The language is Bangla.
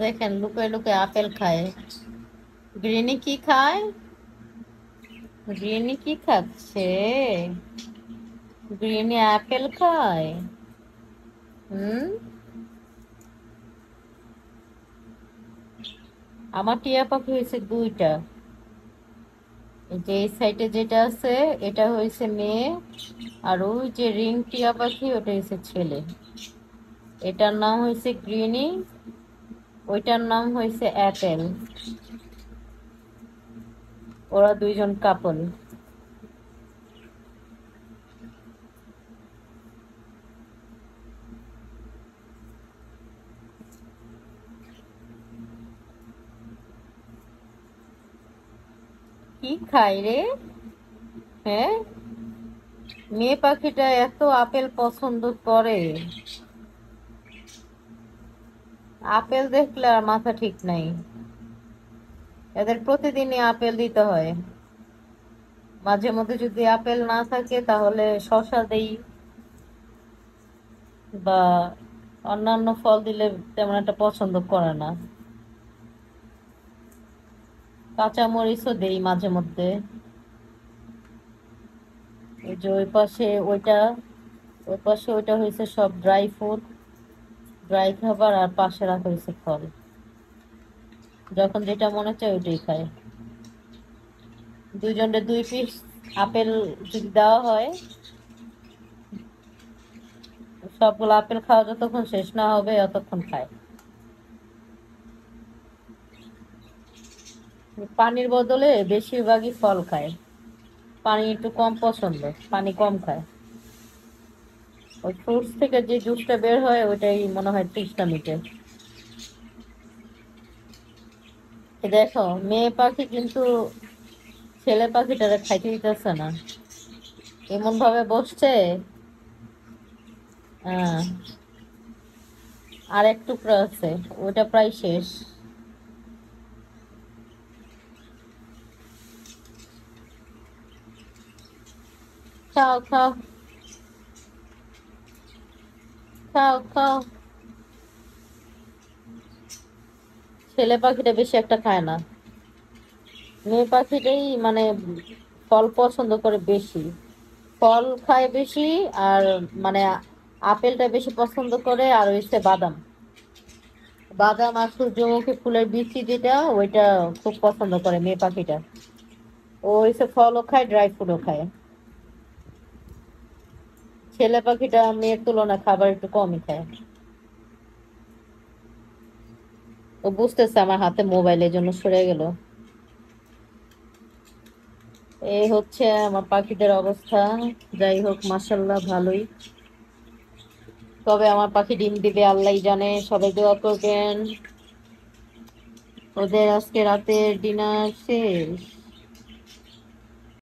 দেখেন লুকায় লুকায় আপেল খায়। গ্রিনি কি খায়? গ্রিনি কি খাচ্ছে? গ্রিনি আপেল খায়। হুম। আমার টিয়া পাখি হয়েছে দুইটা। এই যে এই সাইডে যেটা আছে এটা হয়েছে মেয়ে, আর ওই যে রিং টিয়া পাখি ওটা হয়েছে ছেলে। এটার নাম হয়েছে গ্রিনি, ওইটার নাম হয়েছে অ্যাপেল। ওরা দুইজন কাপল। কি খায় রে? হ্যাঁ, মেয়ে পাখিটা এত আপেল পছন্দ করে। আপেল দেখলে আর মাথা ঠিক নাই। এদের প্রতিদিনই আপেল দিতে হয়। মাঝে মধ্যে যদি আপেল না থাকে তাহলে শসা দেই, বা অন্যান্য ফল দিলে তেমন একটা পছন্দ করে না। কাঁচা মরিচও দেই মাঝে মধ্যে। ওই যে ওই পাশে ওইটা হয়েছে সব ড্রাই ফ্রুট, ড্রাই খাবার, আর পাশে রাখা হয়েছে ফল। যখন যেটা মনে চায় ওইটাই খায়। দুইজনের দুই পিস আপেল যদি দেওয়া হয়, সবগুলো আপেল খাওয়া যতক্ষণ শেষ না হবে ততক্ষণ খায়। পানির বদলে বেশিরভাগই ফল খায়। পানি একটু কম পছন্দ, পানি কম খায়। ওই ফ্রুটস থেকে যে জুসটা বের হয় ওইটাই মনে হয় তৃষ্ণা মিটে। এ দেখো, মেয়ে পাখি কিন্তু ছেলে পাখিটারে খাইতে দিতেছে না, এমন ভাবে বসছে। আহ, আর এক টুকরা আছে, ওটা প্রায় শেষ। খাও খাও, খাও খাও। ছেলে পাখিটা বেশি একটা খায় না, মেয়ে পাখিটাই মানে ফল পছন্দ করে বেশি। ফল খায় বেশি, আর মানে আপেলটা বেশি পছন্দ করে, আর হচ্ছে বাদাম। বাদাম আর সূর্যমুখী ফুলের বিচি যেটা ওইটা খুব পছন্দ করে মেয়ে পাখিটা। ও হচ্ছে ফলও খায়, ড্রাই ফ্রুটও খায়। ছেলে পাখিটা মেয়ের তুলনায় খাবার একটু কমই খায়। ও বুঝতেছে আমার হাতে মোবাইল, এই জন্য সরে গেল। এই হচ্ছে আমার পাখিদের অবস্থা। যাই হোক, মাশাল্লাহ ভালোই। তবে আমার পাখি ডিম দিবে আল্লাহই জানে, সবাই দোয়া করবেন। ওদের আজকে রাতের ডিনার শেষ।